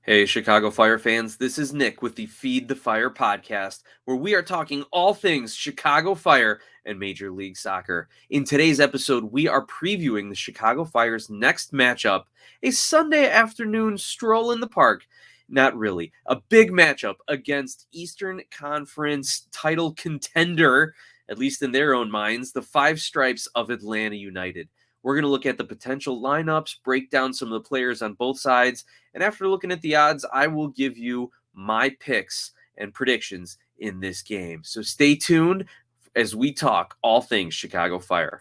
Hey, Chicago Fire fans, this is Nick with the Feed the Fire podcast, where we are talking all things Chicago Fire and Major League Soccer. In today's episode, we are previewing the Chicago Fire's next matchup, a Sunday afternoon stroll in the park. Not really, a big matchup against Eastern Conference title contender, at least in their own minds, the Five Stripes of Atlanta United. We're going to look at the potential lineups, break down some of the players on both sides, and after looking at the odds, I will give you my picks and predictions in this game. So stay tuned as we talk all things Chicago Fire.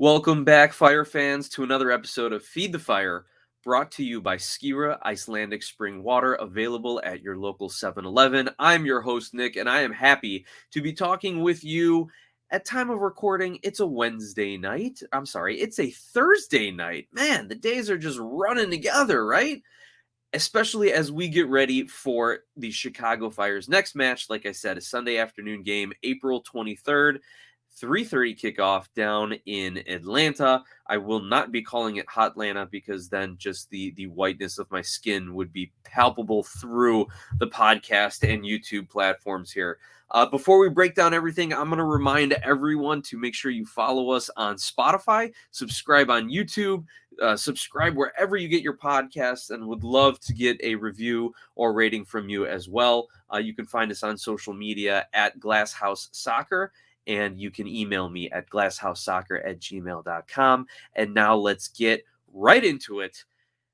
Welcome back, Fire fans, to another episode of Feed the Fire, brought to you by Skira Icelandic Spring Water, available at your local 7-Eleven. I'm your host, Nick, and I am happy to be talking with you. At time of recording, it's a Wednesday night. I'm sorry, it's a Thursday night. Man, the days are just running together, right? Especially as we get ready for the Chicago Fire's next match. Like I said, a Sunday afternoon game, April 23rd. 3:30 kickoff down in Atlanta. I will not be calling it Hotlanta because then just the whiteness of my skin would be palpable through the podcast and YouTube platforms here. Before we break down everything, I'm going to remind everyone to make sure you follow us on Spotify, subscribe on YouTube, subscribe wherever you get your podcasts, and would love to get a review or rating from you as well. You can find us on social media at Glasshouse Soccer. And you can email me at glasshousesoccer@gmail.com. And now let's get right into it.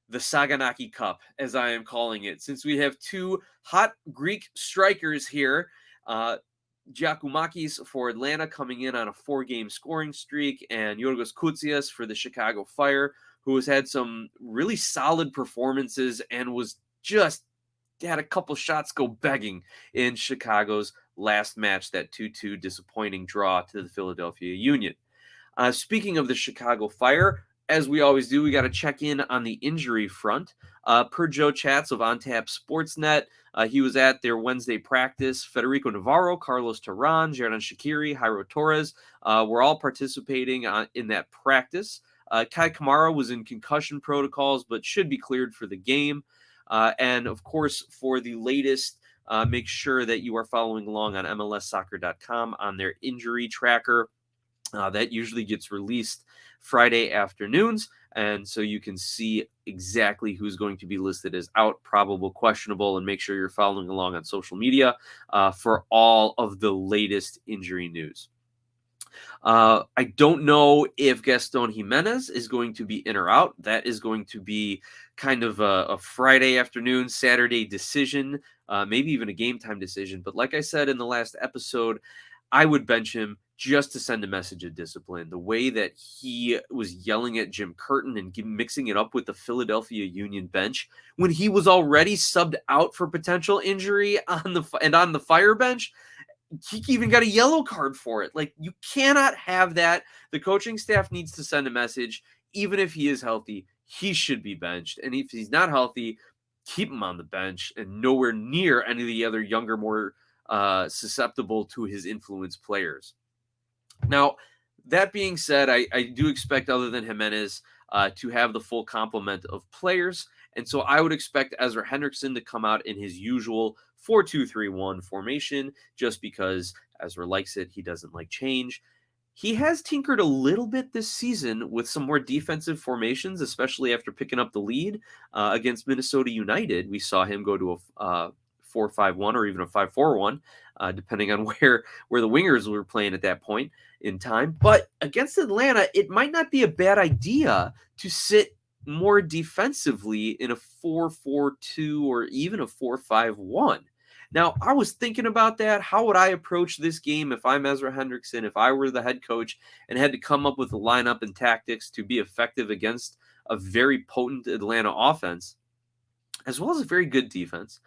The Saganaki Cup, as I am calling it, since we have two hot Greek strikers here. Giacomakis for Atlanta coming in on a 4-game scoring streak, and Yorgos Koutsias for the Chicago Fire, who has had some really solid performances and was just had a couple shots go begging in Chicago's last match, that 2-2 disappointing draw to the Philadelphia Union. Speaking of the Chicago Fire, as we always do, we got to check in on the injury front. Per Joe Chats of OnTap Sportsnet, he was at their Wednesday practice. Federico Navarro, Carlos Terran, Xerdan Shaqiri, Jairo Torres were all participating in that practice. Kei Kamara was in concussion protocols, but should be cleared for the game. And of course, for the latest, make sure that you are following along on MLSsoccer.com on their injury tracker. That usually gets released Friday afternoons, and so you can see exactly who's going to be listed as out, probable, questionable, and make sure you're following along on social media for all of the latest injury news. I don't know if Gaston Jimenez is going to be in or out. That is going to be kind of a Friday afternoon, Saturday decision, maybe even a game time decision. But like I said in the last episode, I would bench him just to send a message of discipline. The way that he was yelling at Jim Curtin and mixing it up with the Philadelphia Union bench when he was already subbed out for potential injury on the Fire bench. He even got a yellow card for it. Like, you cannot have that. The coaching staff needs to send a message. Even if he is healthy, he should be benched. And if he's not healthy, keep him on the bench and nowhere near any of the other younger, more susceptible to his influence players. Now, that being said, I do expect, other than Jimenez, to have the full complement of players. And so I would expect Ezra Hendrickson to come out in his usual 4-2-3-1 formation, just because Ezra likes it. He doesn't like change. He has tinkered a little bit this season with some more defensive formations, especially after picking up the lead against Minnesota United. We saw him go to a 4-5-1 or even a 5-4-1, depending on where the wingers were playing at that point in time. But against Atlanta, it might not be a bad idea to sit more defensively in a 4-4-2 or even a 4-5-1. Now, I was thinking about that. How would I approach this game if I'm Ezra Hendrickson, if I were the head coach and had to come up with a lineup and tactics to be effective against a very potent Atlanta offense, as well as a very good defense?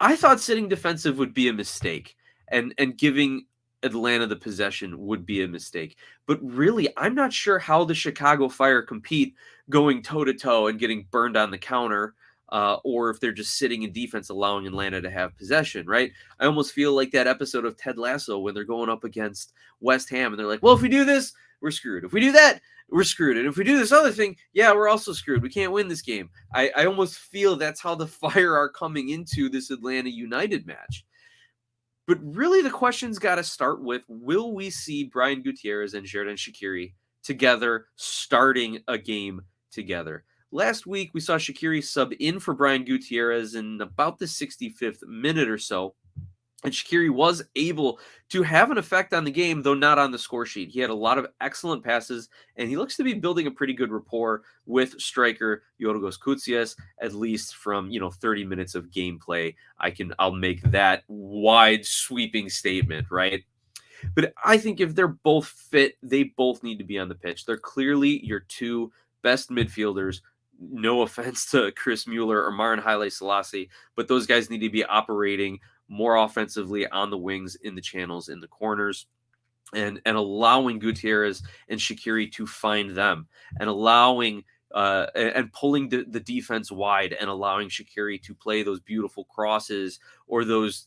I thought sitting defensive would be a mistake, and giving Atlanta the possession would be a mistake. But really, I'm not sure how the Chicago Fire compete going toe-to-toe and getting burned on the counter or if they're just sitting in defense, allowing Atlanta to have possession, right? I almost feel like that episode of Ted Lasso when they're going up against West Ham and they're like, well, if we do this, we're screwed. If we do that, we're screwed. And if we do this other thing, yeah, we're also screwed. We can't win this game. I almost feel that's how the Fire are coming into this Atlanta United match. But really the question's got to start with, will we see Brian Gutierrez and Xerdan Shaqiri together starting a game together? Last week, we saw Shaqiri sub in for Brian Gutierrez in about the 65th minute or so. And Shaqiri was able to have an effect on the game, though not on the score sheet. He had a lot of excellent passes, and he looks to be building a pretty good rapport with striker Yorgos Koutsias, at least from 30 minutes of gameplay. I'll make that wide sweeping statement, right? But I think if they're both fit, they both need to be on the pitch. They're clearly your two best midfielders. No offense to Chris Muller or Maren Haile-Selassie, but those guys need to be operating more offensively on the wings, in the channels, in the corners, and allowing Gutierrez and Shaqiri to find them, and allowing and pulling the defense wide, and allowing Shaqiri to play those beautiful crosses or those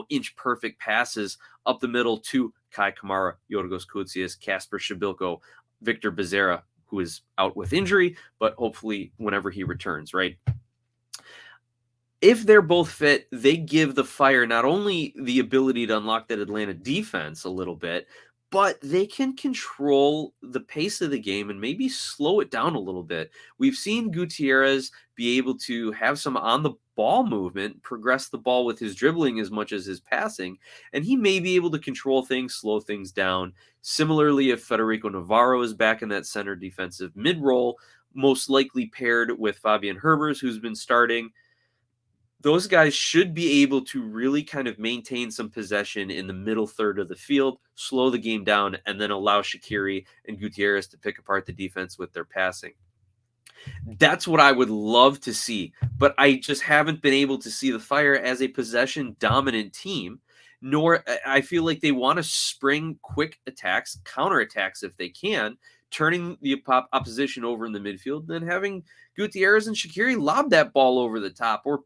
inch perfect passes up the middle to Kei Kamara, Yorgos Koutsias, Kasper Shabilko, Victor Bezerra, who is out with injury, but hopefully whenever he returns, right? If they're both fit, they give the Fire not only the ability to unlock that Atlanta defense a little bit, but they can control the pace of the game and maybe slow it down a little bit. We've seen Gutierrez be able to have some on the ball movement, progress the ball with his dribbling as much as his passing, and he may be able to control things, slow things down. Similarly, if Federico Navarro is back in that center defensive mid-role, most likely paired with Fabian Herbers, who's been starting, those guys should be able to really kind of maintain some possession in the middle third of the field, slow the game down, and then allow Shaqiri and Gutierrez to pick apart the defense with their passing. That's what I would love to see, but I just haven't been able to see the Fire as a possession-dominant team, nor I feel like they want to spring quick attacks, counterattacks if they can, turning the opposition over in the midfield, then having Gutierrez and Shaqiri lob that ball over the top or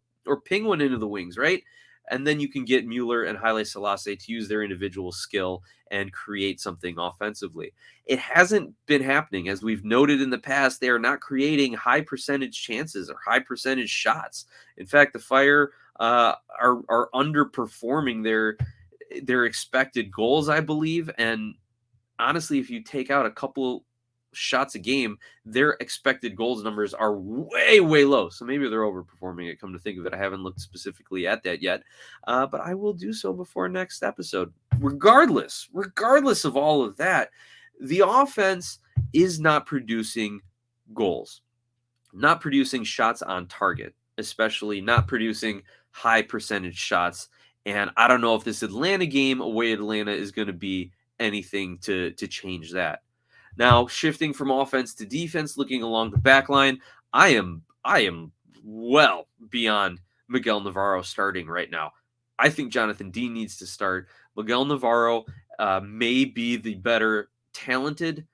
ping one into the wings, right? And then you can get Muller and Haile-Selassie to use their individual skill and create something offensively. It hasn't been happening. As we've noted in the past, they are not creating high percentage chances or high percentage shots. In fact, the Fire are underperforming their expected goals, I believe. And honestly, if you take out a couple shots a game, their expected goals numbers are way, way low. So maybe they're overperforming it, come to think of it. I haven't looked specifically at that yet, but I will do so before next episode. Regardless of all of that, the offense is not producing goals, not producing shots on target, especially not producing high percentage shots. And I don't know if this Atlanta game away at Atlanta is going to be anything to change that. Now, shifting from offense to defense, looking along the back line, I am well beyond Miguel Navarro starting right now. I think Jonathan Dean needs to start. Miguel Navarro may be the better talented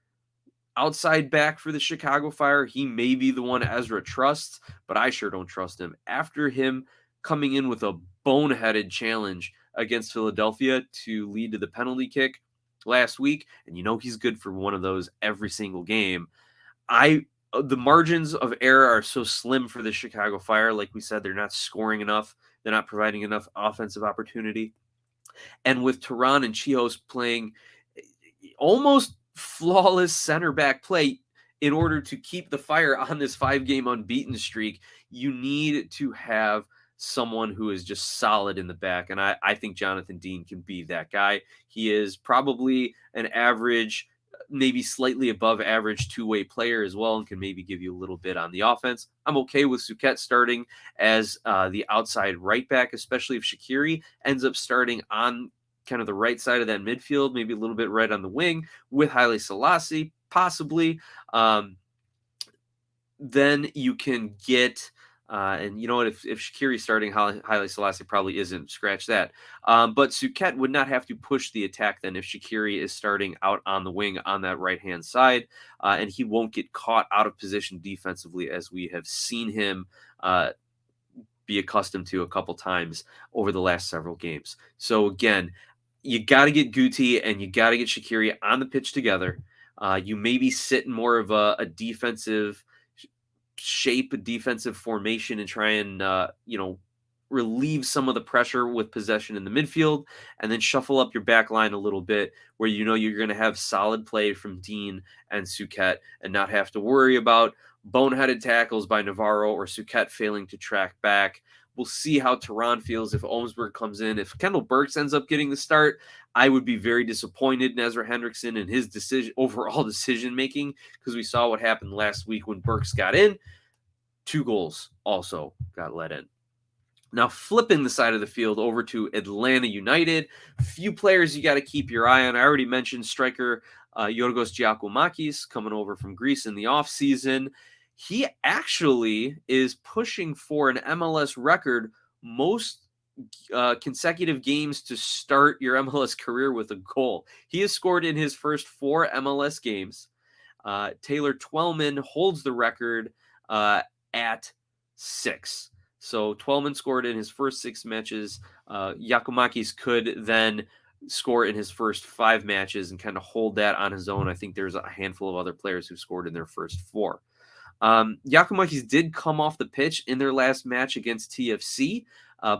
outside back for the Chicago Fire. He may be the one Ezra trusts, but I sure don't trust him. After him coming in with a boneheaded challenge against Philadelphia to lead to the penalty kick last week, and he's good for one of those every single game. The margins of error are so slim for the Chicago Fire. Like we said, they're not scoring enough. They're not providing enough offensive opportunity. And with Tehran and Chios playing almost flawless center back play in order to keep the Fire on this 5-game unbeaten streak, you need to have someone who is just solid in the back. And I think Jonathan Dean can be that guy. He is probably an average, maybe slightly above average two-way player as well, and can maybe give you a little bit on the offense. I'm okay with Suquet starting as the outside right back, especially if Shaqiri ends up starting on kind of the right side of that midfield, maybe a little bit right on the wing with Haile-Selassie, possibly. Then you can get and you know what? If Shaqiri's starting, Haile-Selassie probably isn't. Scratch that. But Suquet would not have to push the attack then if Shaqiri is starting out on the wing on that right-hand side. And he won't get caught out of position defensively as we have seen him be accustomed to a couple times over the last several games. So again, you got to get Guti and you got to get Shaqiri on the pitch together. You maybe sit in more of a defensive shape, a defensive formation, and try and relieve some of the pressure with possession in the midfield, and then shuffle up your back line a little bit where you know you're going to have solid play from Dean and Suquet and not have to worry about boneheaded tackles by Navarro or Suquet failing to track back. We'll see how Tehran feels if Olmsberg comes in. If Kendall Burks ends up getting the start, I would be very disappointed in Ezra Hendrickson and his overall decision making, because we saw what happened last week when Burks got in. 2 goals also got let in. Now, flipping the side of the field over to Atlanta United, few players you got to keep your eye on. I already mentioned striker Yorgos Giacomakis coming over from Greece in the offseason. He actually is pushing for an MLS record, most consecutive games to start your MLS career with a goal. He has scored in his first 4 MLS games. Taylor Twellman holds the record at 6. So Twellman scored in his first 6 matches. Giacomakis could then score in his first 5 matches and kind of hold that on his own. I think there's a handful of other players who scored in their first 4. Giacomakis did come off the pitch in their last match against TFC,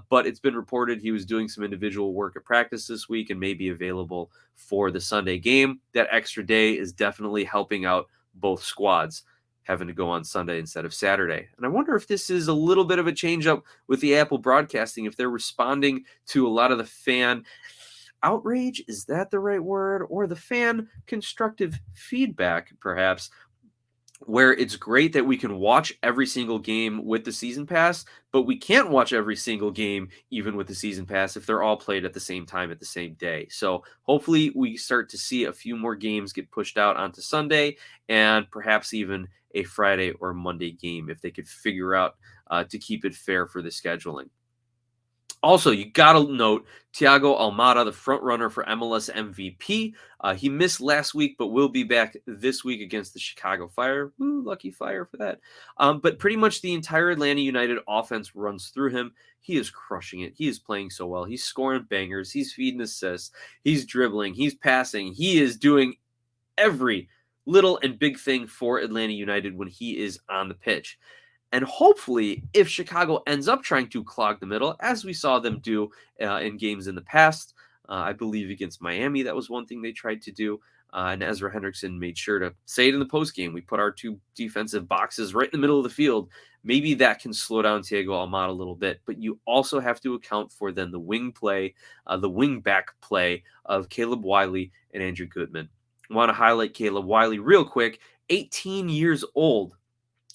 but it's been reported he was doing some individual work at practice this week and may be available for the Sunday game. That extra day is definitely helping out both squads, having to go on Sunday instead of Saturday. And I wonder if this is a little bit of a change up with the Apple broadcasting, if they're responding to a lot of the fan outrage, is that the right word? Or the fan constructive feedback, perhaps, where it's great that we can watch every single game with the season pass, but we can't watch every single game even with the season pass if they're all played at the same time at the same day. So hopefully we start to see a few more games get pushed out onto Sunday, and perhaps even a Friday or Monday game if they could figure out to keep it fair for the scheduling. Also, you got to note Thiago Almada, the front runner for MLS MVP. He missed last week, but will be back this week against the Chicago Fire. Woo, lucky Fire for that. But pretty much the entire Atlanta United offense runs through him. He is crushing it. He is playing so well. He's scoring bangers. He's feeding assists. He's dribbling. He's passing. He is doing every little and big thing for Atlanta United when he is on the pitch. And hopefully, if Chicago ends up trying to clog the middle, as we saw them do in games in the past, I believe against Miami, that was one thing they tried to do. And Ezra Hendrickson made sure to say it in the postgame. We put our 2 defensive boxes right in the middle of the field. Maybe that can slow down Thiago Almada a little bit. But you also have to account for then the wing play, the wing back play of Caleb Wiley and Andrew Gutman. I want to highlight Caleb Wiley real quick. 18 years old.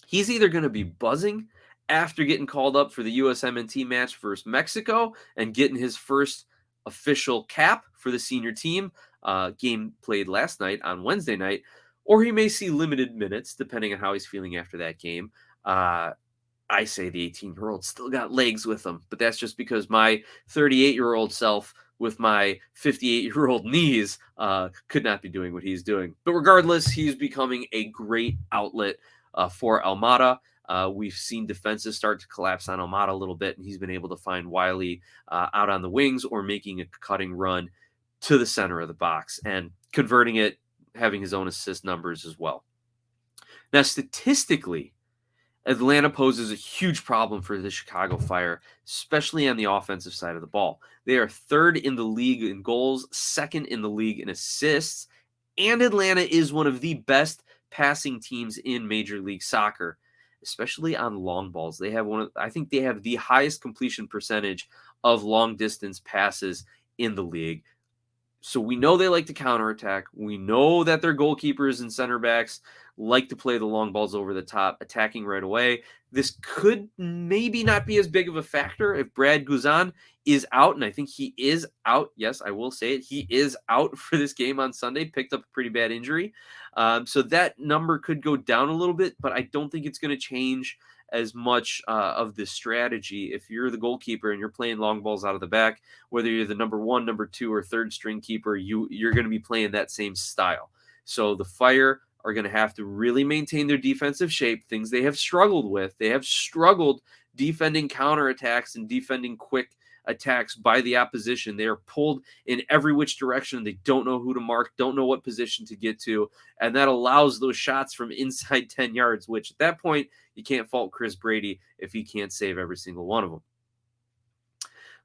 He's either going to be buzzing after getting called up for the USMNT match versus Mexico and getting his first official cap for the senior team, game played last night on Wednesday night, or he may see limited minutes depending on how he's feeling after that game. I say the 18-year-old still got legs with him, but that's just because my 38-year-old self with my 58-year-old knees could not be doing what he's doing. But regardless, he's becoming a great outlet for Almada. We've seen defenses start to collapse on Almada a little bit, and he's been able to find Wiley out on the wings or making a cutting run to the center of the box and converting it, having his own assist numbers as well. Now, statistically, Atlanta poses a huge problem for the Chicago Fire, especially on the offensive side of the ball. They are 3rd in the league in goals, 2nd in the league in assists, and Atlanta is one of the best passing teams in Major League Soccer, especially on long balls. They have I think they have the highest completion percentage of long distance passes in the league. So we know they like to counterattack. We know that their goalkeepers and center backs like to play the long balls over the top, attacking right away. This could maybe not be as big of a factor if Brad Guzan is out, and I think he is out. Yes, I will say it. He is out for this game on Sunday, picked up a pretty bad injury. So that number could go down a little bit, but I don't think it's going to change as much of the strategy. If you're the goalkeeper and you're playing long balls out of the back, whether you're the number 1, number 2, or 3rd string keeper, you're going to be playing that same style. So the Fire are going to have to really maintain their defensive shape, things they have struggled with. They have struggled defending counterattacks and defending quick attacks by the opposition. They are pulled in every which direction. They don't know who to mark, don't know what position to get to, and that allows those shots from inside 10 yards, which at that point, you can't fault Chris Brady if he can't save every single one of them.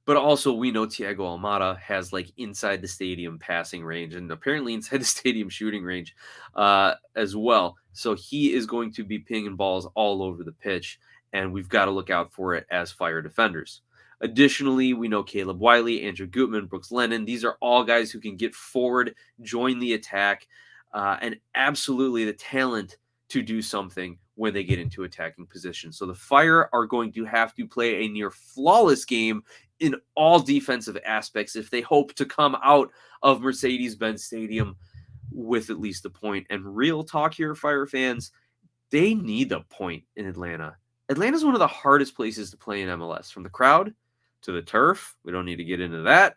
But also, we know Thiago Almada has like inside the stadium passing range and apparently inside the stadium shooting range as well. So he is going to be pinging balls all over the pitch, and we've got to look out for it as Fire defenders. Additionally, we know Caleb Wiley, Andrew Gutman, Brooks Lennon. These are all guys who can get forward, join the attack, and absolutely the talent to do something when they get into attacking position. So the Fire are going to have to play a near flawless game in all defensive aspects if they hope to come out of Mercedes-Benz Stadium with at least a point. And real talk here, Fire fans, they need a point in Atlanta. Atlanta is one of the hardest places to play in MLS, from the crowd to the turf. We don't need to get into that,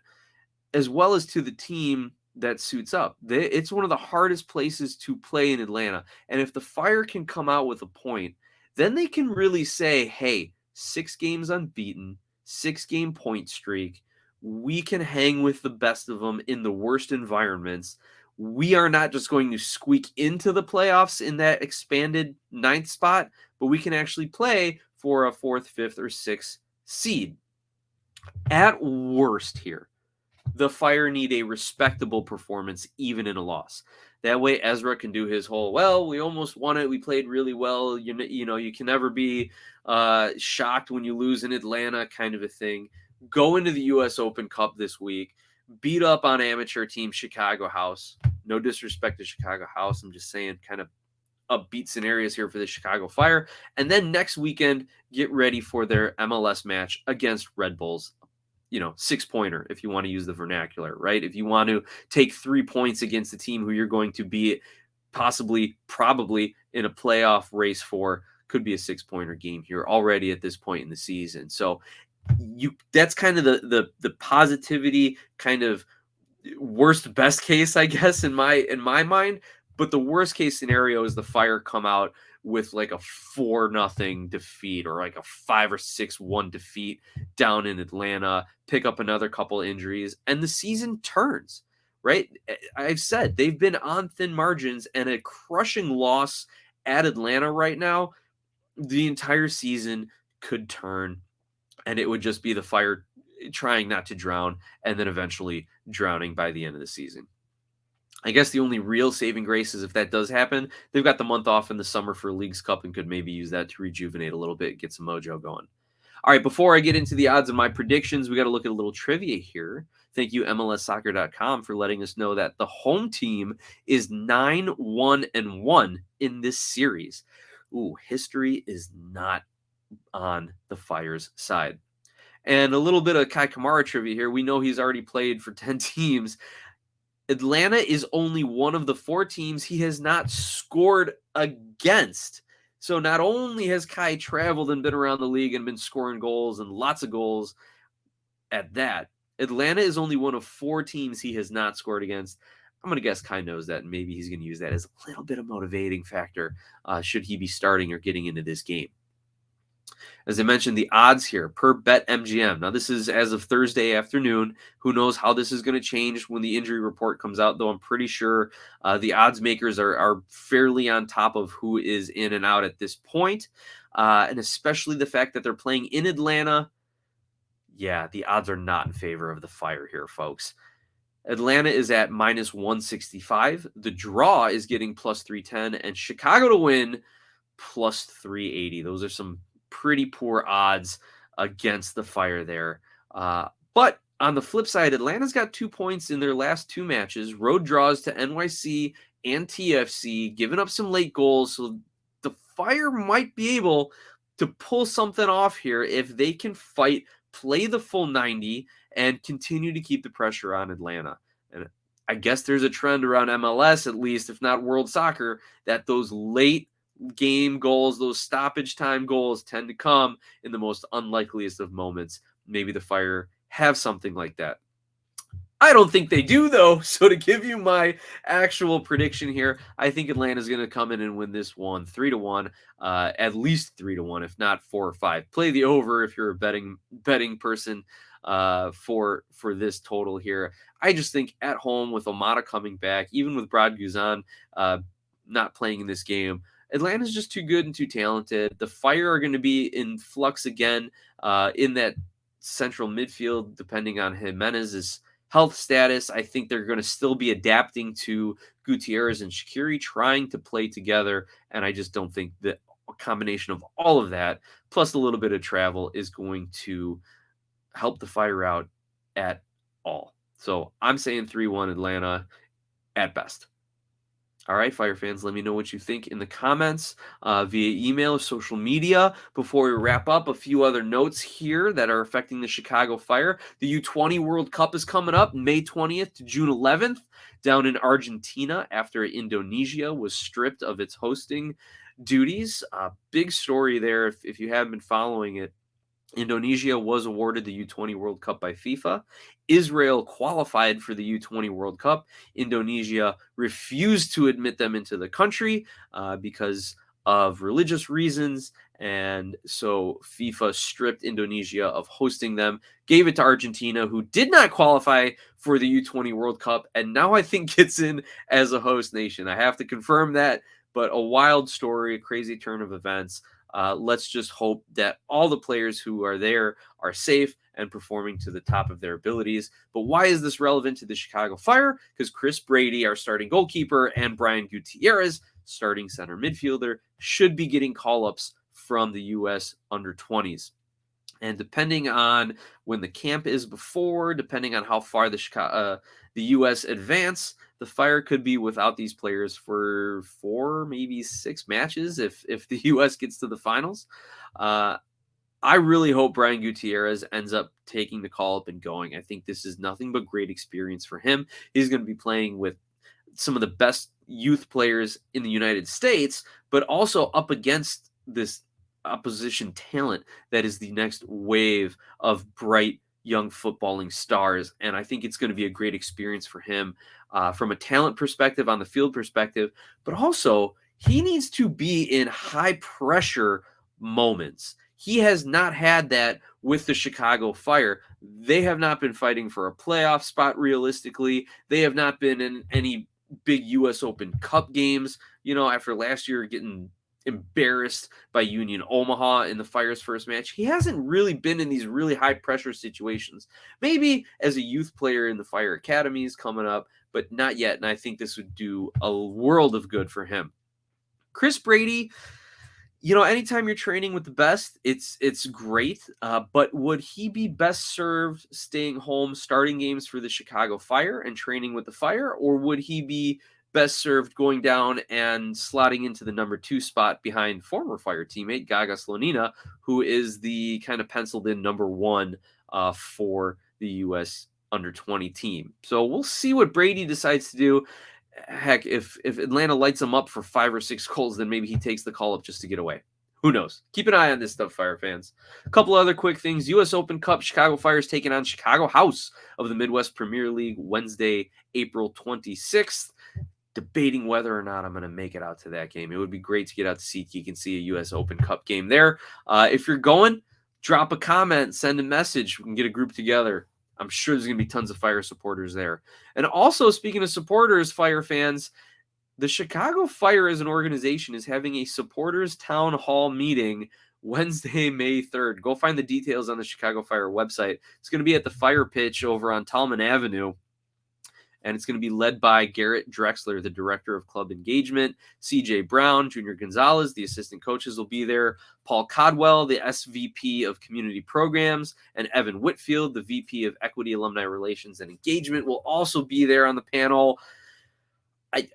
as well as to the team that suits up. It's one of the hardest places to play in Atlanta. And if the Fire can come out with a point, then they can really say, hey, 6 games unbeaten, 6-game point streak. We can hang with the best of them in the worst environments. We are not just going to squeak into the playoffs in that expanded 9th spot, but we can actually play for a 4th, 5th, or 6th seed. At worst here, the Fire need a respectable performance even in a loss. That way Ezra can do his whole, well, we almost won it, we played really well, you know, you can never be shocked when you lose in Atlanta kind of a thing. Go into the U.S. Open Cup this week, beat up on amateur team Chicago House. No disrespect to Chicago House, I'm just saying kind of upbeat scenarios here for the Chicago Fire. And then next weekend, get ready for their MLS match against Red Bulls. 6-pointer, if you want to use the vernacular, right? If you want to take 3 points against the team who you're going to be probably in a playoff race for, could be a 6-pointer game here already at this point in the season. So that's kind of the positivity, kind of worst best case, I guess, in my mind. But the worst case scenario is the Fire come out with like a 4-0 defeat or like a 5 or 6-1 defeat down in Atlanta, pick up another couple injuries, and the season turns, right? I've said they've been on thin margins, and a crushing loss at Atlanta right now, the entire season could turn, and it would just be the Fire trying not to drown and then eventually drowning by the end of the season. I guess the only real saving grace is if that does happen, they've got the month off in the summer for Leagues Cup and could maybe use that to rejuvenate a little bit, get some mojo going. All right, before I get into the odds and my predictions, we got to look at a little trivia here. Thank you, MLSsoccer.com, for letting us know that the home team is 9-1-1 in this series. Ooh, history is not on the Fire's side. And a little bit of Kei Kamara trivia here. We know he's already played for 10 teams. Atlanta is only one of the 4 teams he has not scored against. So not only has Kei traveled and been around the league and been scoring goals and lots of goals at that, Atlanta is only one of 4 teams he has not scored against. I'm going to guess Kei knows that, and maybe he's going to use that as a little bit of motivating factor should he be starting or getting into this game. As I mentioned, the odds here per BetMGM. Now, this is as of Thursday afternoon. Who knows how this is going to change when the injury report comes out, though I'm pretty sure the odds makers are fairly on top of who is in and out at this point, and especially the fact that they're playing in Atlanta. Yeah, the odds are not in favor of the Fire here, folks. Atlanta is at -165. The draw is getting +310, and Chicago to win +380. Those are some pretty poor odds against the Fire there. But on the flip side, Atlanta's got 2 points in their last 2 matches, road draws to NYC and TFC, giving up some late goals. So the Fire might be able to pull something off here if they can fight, play the full 90, and continue to keep the pressure on Atlanta. And I guess there's a trend around MLS, at least, if not world soccer, that those late game goals, those stoppage time goals tend to come in the most unlikeliest of moments. Maybe the Fire have something like that. I don't think they do, though. So to give you my actual prediction here, I think Atlanta's going to come in and win this one 3-1, at least 3-1, if not 4 or 5. Play the over if you're a betting person for this total here. I just think at home with Omada coming back, even with Brad Guzan not playing in this game, Atlanta's just too good and too talented. The Fire are going to be in flux again in that central midfield, depending on Jimenez's health status. I think they're going to still be adapting to Gutierrez and Shaqiri trying to play together, and I just don't think that a combination of all of that, plus a little bit of travel, is going to help the Fire out at all. So I'm saying 3-1 Atlanta at best. All right, Fire fans, let me know what you think in the comments via email or social media. Before we wrap up, a few other notes here that are affecting the Chicago Fire. The U20 World Cup is coming up May 20th to June 11th down in Argentina after Indonesia was stripped of its hosting duties. Big story there if you haven't been following it. Indonesia was awarded the U20 World Cup by FIFA. Israel qualified for the U20 World Cup. Indonesia refused to admit them into the country because of religious reasons. And so FIFA stripped Indonesia of hosting them, gave it to Argentina, who did not qualify for the U20 World Cup, and now I think gets in as a host nation. I have to confirm that, but a wild story, a crazy turn of events. Let's just hope that all the players who are there are safe and performing to the top of their abilities. But why is this relevant to the Chicago Fire? Because Chris Brady, our starting goalkeeper, and Brian Gutierrez, starting center midfielder, should be getting call-ups from the U.S. under-20s. And depending on when the camp is before, depending on how far the U.S. advance, the Fire could be without these players for 4, maybe 6 matches if the U.S. gets to the finals. I really hope Brian Gutierrez ends up taking the call up and going. I think this is nothing but great experience for him. He's going to be playing with some of the best youth players in the United States, but also up against this opposition talent that is the next wave of bright young footballing stars. And I think it's going to be a great experience for him from a talent perspective, on the field perspective, but also he needs to be in high pressure moments. He has not had that with the Chicago Fire. They have not been fighting for a playoff spot realistically. They have not been in any big U.S. Open Cup games, after last year getting embarrassed by Union Omaha in the Fire's first match. He hasn't really been in these really high pressure situations. Maybe as a youth player in the Fire Academies coming up, but not yet. And I think this would do a world of good for him. Chris Brady, anytime you're training with the best, it's great. But would he be best served staying home, starting games for the Chicago Fire and training with the Fire? Or would he be best served going down and slotting into the number 2 spot behind former Fire teammate Gaga Slonina, who is the kind of penciled in number 1 for the U.S. under-20 team? So we'll see what Brady decides to do. Heck, if Atlanta lights him up for 5 or 6 goals, then maybe he takes the call up just to get away. Who knows? Keep an eye on this stuff, Fire fans. A couple other quick things. U.S. Open Cup, Chicago Fire is taking on Chicago House of the Midwest Premier League Wednesday, April 26th. Debating whether or not I'm going to make it out to that game. It would be great to get out to SeatGeek and see a U.S. Open Cup game there. If you're going, drop a comment, send a message. We can get a group together. I'm sure there's going to be tons of Fire supporters there. And also, speaking of supporters, Fire fans, the Chicago Fire as an organization is having a supporters town hall meeting Wednesday, May 3rd. Go find the details on the Chicago Fire website. It's going to be at the Fire Pitch over on Tallman Avenue. And it's going to be led by Garrett Drexler, the Director of Club Engagement, CJ Brown, Junior Gonzalez, the assistant coaches will be there, Paul Codwell, the SVP of Community Programs, and Evan Whitfield, the VP of Equity, Alumni Relations, and Engagement, will also be there on the panel.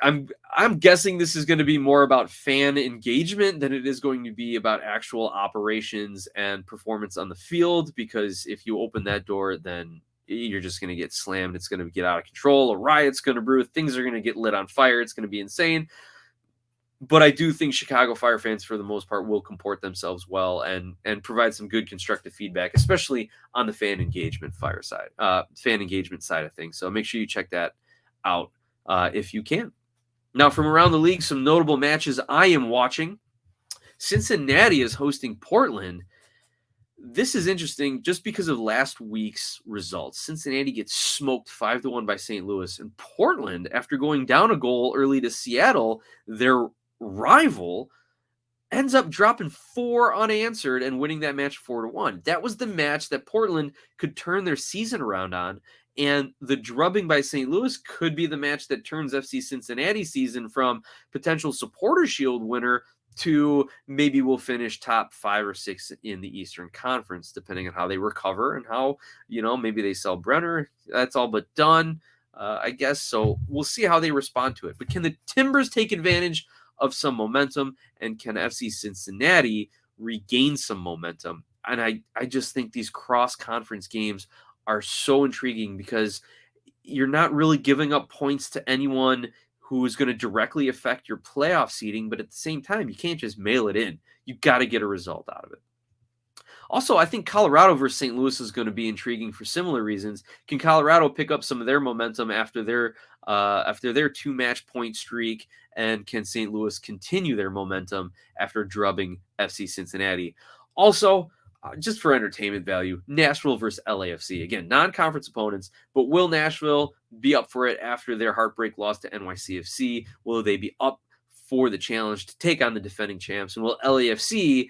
I'm guessing this is going to be more about fan engagement than it is going to be about actual operations and performance on the field, because if you open that door, then you're just going to get slammed. It's going to get out of control. A riot's going to brew. Things are going to get lit on fire. It's going to be insane. But I do think Chicago Fire fans, for the most part, will comport themselves well and provide some good constructive feedback, especially on the fan engagement side of things. So make sure you check that out if you can. Now, from around the league, some notable matches I am watching. Cincinnati is hosting Portland. This is interesting just because of last week's results. Cincinnati gets smoked 5-1 by St. Louis, and Portland, after going down a goal early to Seattle, their rival, ends up dropping 4 unanswered and winning that match 4-1. That was the match that Portland could turn their season around on, and the drubbing by St. Louis could be the match that turns FC Cincinnati's season from potential Supporter Shield winner to maybe we'll finish top 5 or 6 in the Eastern Conference, depending on how they recover and how, maybe they sell Brenner. That's all but done, I guess. So we'll see how they respond to it. But can the Timbers take advantage of some momentum, and can FC Cincinnati regain some momentum? And I just think these cross-conference games are so intriguing because you're not really giving up points to anyone who is going to directly affect your playoff seeding, but at the same time, you can't just mail it in. You got to get a result out of it. Also, I think Colorado versus St. Louis is going to be intriguing for similar reasons. Can Colorado pick up some of their momentum after their 2-match point streak, and can St. Louis continue their momentum after drubbing FC Cincinnati? Also, just for entertainment value, Nashville versus LAFC. Again, non-conference opponents, but will Nashville be up for it after their heartbreak loss to NYCFC? Will they be up for the challenge to take on the defending champs? And will LAFC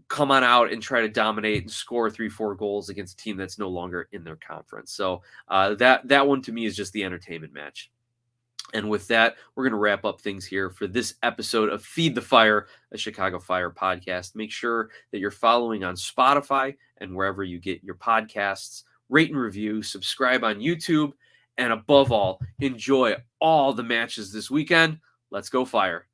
come on out and try to dominate and score 3-4 goals against a team that's no longer in their conference? So that one to me is just the entertainment match. And with that, we're going to wrap up things here for this episode of Feed the Fire, a Chicago Fire podcast. Make sure that you're following on Spotify and wherever you get your podcasts. Rate and review, subscribe on YouTube, and above all, enjoy all the matches this weekend. Let's go Fire.